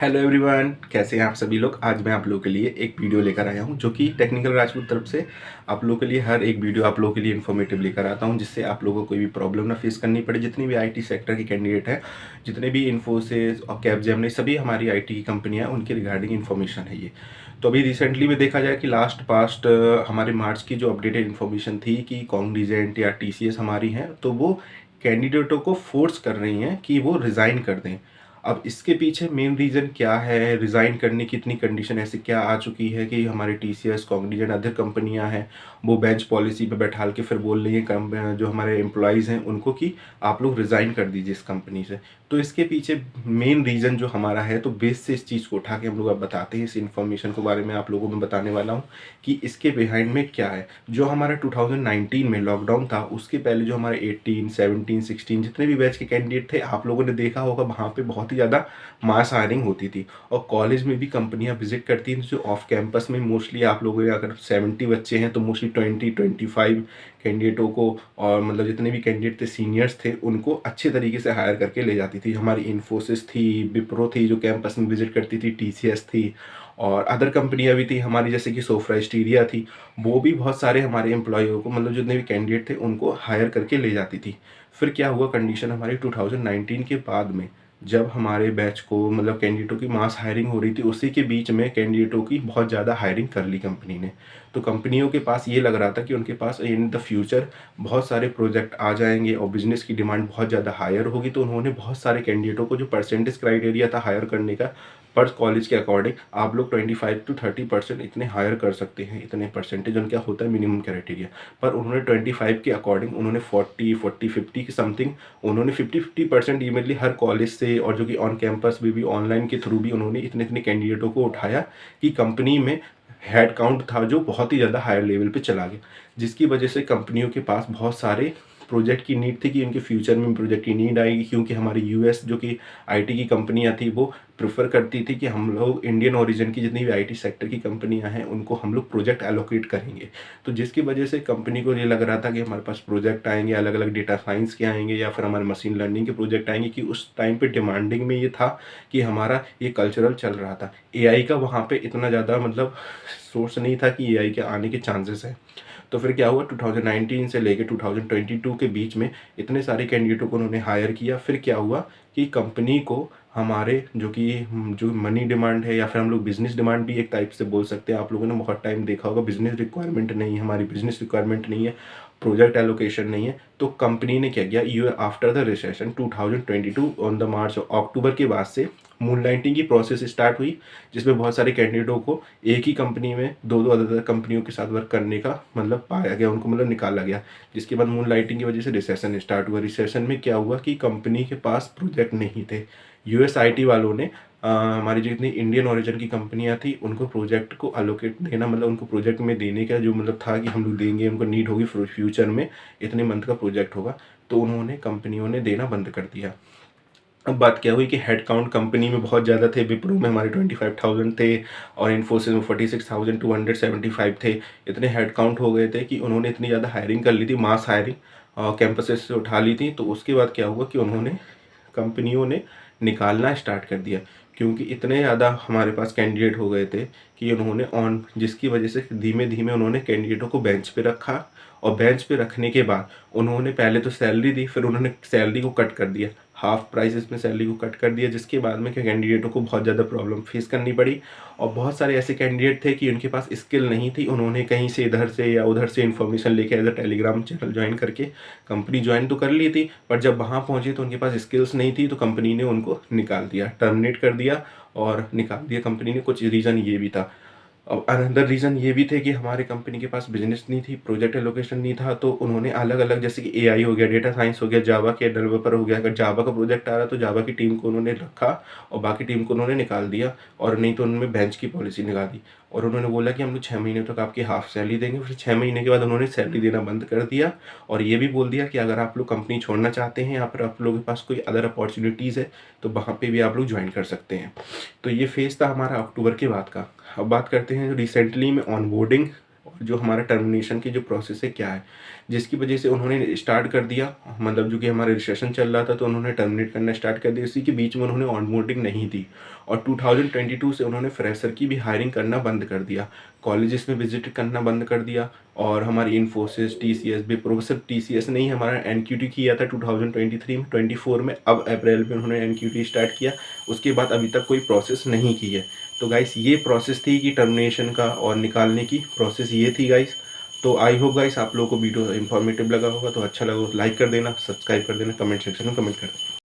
Hello everyone, कैसे हैं आप सभी लोग। आज मैं आप लोगों के लिए एक वीडियो लेकर आया हूं जो कि टेक्निकल राजपूत तरफ से आप लोगों के लिए हर एक वीडियो आप लोगों के लिए इन्फॉर्मेटिव लेकर आता हूं, जिससे आप लोगों को कोई भी प्रॉब्लम ना फेस करनी पड़े। जितनी भी आईटी सेक्टर के कैंडिडेट हैं, जितने भी इन्फोसिस और कैपजेमिनी, सभी हमारी आईटी की कंपनियां हैं, उनके रिगार्डिंग इन्फॉर्मेशन है ये। तो अभी रिसेंटली में देखा जाए कि लास्ट पास्ट हमारे मार्च की जो अपडेटेड इन्फॉर्मेशन थी कि कॉन्ग्निजेंट या टीसीएस हमारी हैं, तो वो कैंडिडेटों को फोर्स कर रही हैं कि वो रिज़ाइन कर दें। अब इसके पीछे मेन रीज़न क्या है, रिज़ाइन करने की इतनी कंडीशन ऐसी क्या आ चुकी है कि हमारे टीसीएस, कॉग्निजेंट, अदर कंपनियां हैं, वो बेंच पॉलिसी पे बैठाल के फिर बोल रही हैं जो हमारे एम्प्लॉयज़ हैं उनको कि आप लोग रिज़ाइन कर दीजिए इस कंपनी से। तो इसके पीछे मेन रीज़न जो हमारा है, तो बेस से इस चीज़ को उठा के हम लोग अब बताते हैं, इस इन्फॉर्मेशन के बारे में आप लोगों में बताने वाला हूँ कि इसके बिहाइंड में क्या है। जो हमारा 2019 में लॉकडाउन था, उसके पहले जो हमारे 18, 17, 16 जितने भी बैच के कैंडिडेट थे, आप लोगों ने देखा होगा वहाँ पे बहुत ही ज़्यादा मास हायरिंग होती थी और कॉलेज में भी कंपनियां विजिट करती थी। जो ऑफ कैंपस में मोस्टली आप लोगों के अगर 70 बच्चे हैं तो मोस्टली 20-25 कैंडिडेटों को, और मतलब जितने भी कैंडिडेट थे सीनियर्स थे, उनको अच्छे तरीके से हायर करके ले जाती थी। हमारी इन्फोसिस थी, विप्रो थी जो कैंपस में विजिट करती थी, टीसीएस थी और अदर कंपनियां भी थी हमारी, जैसे कि सोफ्रा स्टीरिया थी। वो भी बहुत सारे हमारे एम्प्लॉयों को, मतलब जितने भी कैंडिडेट थे उनको हायर करके ले जाती थी। फिर क्या हुआ कंडीशन हमारी 2019 के बाद में, जब हमारे बैच को मतलब कैंडिडेटों की मास हायरिंग हो रही थी, उसी के बीच में कैंडिडेटों की बहुत ज़्यादा हायरिंग कर ली कंपनी ने। तो कंपनियों के पास ये लग रहा था कि उनके पास इन द फ्यूचर बहुत सारे प्रोजेक्ट आ जाएंगे और बिजनेस की डिमांड बहुत ज़्यादा हायर होगी। तो उन्होंने बहुत सारे कैंडिडेटों को, जो परसेंटेज क्राइटेरिया था हायर करने का पर कॉलेज के अकॉर्डिंग, आप लोग 25 to 30% इतने हायर कर सकते हैं, इतने परसेंटेज उनका होता है मिनिमम क्राइटेरिया। पर उन्होंने 25 के अकॉर्डिंग उन्होंने 40 की समथिंग, उन्होंने 50% ईमेनली हर कॉलेज से, और जो कि ऑन कैंपस भी ऑनलाइन के थ्रू भी उन्होंने इतने इतने कैंडिडेटों को उठाया कि कंपनी में हेड काउंट था जो बहुत ही ज़्यादा हायर लेवल पे चला गया। जिसकी वजह से कंपनियों के पास बहुत सारे प्रोजेक्ट की नीड थी कि उनके फ्यूचर में प्रोजेक्ट की नीड आएगी, क्योंकि हमारी यूएस जो कि आईटी की कंपनियां थी, वो प्रेफर करती थी कि हम लोग इंडियन ओरिजिन की जितनी भी आईटी सेक्टर की कंपनियां हैं उनको हम लोग प्रोजेक्ट एलोकेट करेंगे। तो जिसकी वजह से कंपनी को ये लग रहा था कि हमारे पास प्रोजेक्ट आएंगे, अलग अलग डेटा साइंस के आएंगे या फिर हमारे मशीन लर्निंग के प्रोजेक्ट आएंगे, कि उस टाइम पे डिमांडिंग में ये था कि हमारा ये कल्चरल चल रहा था। एआई का वहाँ पे इतना ज़्यादा मतलब सोर्स नहीं था कि एआई के आने के चांसेस है। तो फिर क्या हुआ, 2019 से लेके 2022 के बीच में इतने सारे कैंडिडेटों को उन्होंने हायर किया। फिर क्या हुआ कि कंपनी को हमारे जो मनी डिमांड है, या फिर हम लोग बिजनेस डिमांड भी एक टाइप से बोल सकते हैं, आप लोगों ने बहुत टाइम देखा होगा, बिजनेस रिक्वायरमेंट नहीं है, हमारी बिजनेस रिक्वायरमेंट नहीं है, प्रोजेक्ट एलोकेशन नहीं है। तो कंपनी ने क्या किया, ये after the recession 2022 on the March October के बाद से मूनलाइटिंग की प्रोसेस स्टार्ट हुई, जिसमें बहुत सारे कैंडिडेटों को एक ही कंपनी में दो दो अलग अलग कंपनियों के साथ वर्क करने का मतलब पाया गया, उनको मतलब निकाला गया। जिसके बाद मूनलाइटिंग की वजह से रिसेशन स्टार्ट हुआ। रिसेशन में क्या हुआ कि कंपनी के पास प्रोजेक्ट नहीं थे। यूएस आईटी वालों ने हमारी जितनी इंडियन ओरिजिन की कंपनियां थी उनको प्रोजेक्ट को अलोकेट देना, मतलब उनको प्रोजेक्ट में देने का जो मतलब था कि हम लोग देंगे, उनको नीड होगी फ्यूचर में, इतने मंथ का प्रोजेक्ट होगा, तो उन्होंने कंपनियों ने देना बंद कर दिया। अब बात क्या हुई कि हेड काउंट कंपनी में बहुत ज़्यादा थे, विप्रो में हमारे 25,000 थे और इन्फोसिस में 46,275 थे। इतने हेड काउंट हो गए थे कि उन्होंने इतनी ज़्यादा हायरिंग कर ली थी, मास हायरिंग कैंपसेस से उठा ली थी। तो उसके बाद क्या हुआ कि उन्होंने, कंपनियों ने निकालना स्टार्ट कर दिया, क्योंकि इतने ज़्यादा हमारे पास कैंडिडेट हो गए थे कि उन्होंने ऑन, जिसकी वजह से धीमे धीमे उन्होंने कैंडिडेटों को बेंच पे रखा। और बेंच पे रखने के बाद उन्होंने पहले तो सैलरी दी, फिर उन्होंने सैलरी को कट कर दिया, हाफ प्राइसेस में सैलरी को कट कर दिया, जिसके बाद में क्या कैंडिडेटों को बहुत ज़्यादा प्रॉब्लम फेस करनी पड़ी। और बहुत सारे ऐसे कैंडिडेट थे कि उनके पास स्किल नहीं थी, उन्होंने कहीं से इधर से या उधर से इन्फॉर्मेशन लेके as a Telegram channel join करके कंपनी ज्वाइन तो कर ली थी, पर जब वहाँ पहुँचे तो उनके पास स्किल्स नहीं थी, तो कंपनी ने उनको निकाल दिया, टर्मिनेट कर दिया और निकाल दिया कंपनी ने। कुछ रीज़न ये भी था। और अनदर रीज़न ये भी थे कि हमारे कंपनी के पास बिजनेस नहीं थी, प्रोजेक्ट एलोकेशन नहीं था, तो उन्होंने अलग अलग, जैसे कि एआई हो गया, डेटा साइंस हो गया, जावा के डेवलपर हो गया, अगर जावा का प्रोजेक्ट आ रहा तो जावा की टीम को उन्होंने रखा और बाकी टीम को उन्होंने निकाल दिया, और नहीं तो उन्होंने बेंच की पॉलिसी निकाल दी। और उन्होंने बोला कि हम लोग 6 महीने तक आपकी हाफ सैलरी देंगे। फिर 6 महीने के बाद उन्होंने सैलरी देना बंद कर दिया और ये भी बोल दिया कि अगर आप लोग कंपनी छोड़ना चाहते हैं या फिर आप लोगों के पास कोई अदर अपॉर्चुनिटीज़ है तो वहाँ पे भी आप लोग ज्वाइन कर सकते हैं। तो ये फेज़ था हमारा अक्टूबर के बाद का। अब बात करते हैं रिसेंटली में ऑनबोर्डिंग और जो हमारा टर्मिनेशन की जो प्रोसेस है क्या है, जिसकी वजह से उन्होंने स्टार्ट कर दिया, मतलब जो कि हमारा रिसेशन चल रहा था तो उन्होंने टर्मिनेट करना स्टार्ट कर दिया। इसी के बीच में उन्होंने ऑनबोर्डिंग नहीं दी। और 2022 से उन्होंने फ्रेशर की भी हायरिंग करना बंद कर दिया। कॉलेजेस में विजिट करना बंद कर दिया और हमारी इन्फोसिस, टीसीएस, विप्रो, सिर्फ टीसीएस ने ही हमारा एनक्यूटी किया था 2023 में, 24 में, अब अप्रैल में उन्होंने एनक्यूटी स्टार्ट किया। उसके बाद अभी तक कोई प्रोसेस नहीं की है। तो गाइस ये प्रोसेस थी कि टर्मिनेशन का और निकालने की प्रोसेस ये थी गाइस। तो आई होप गाइस आप लोगों को वीडियो इन्फॉर्मेटिव लगा होगा, तो अच्छा लगा तो लाइक कर देना, सब्सक्राइब कर देना, कमेंट सेक्शन में कमेंट कर देना।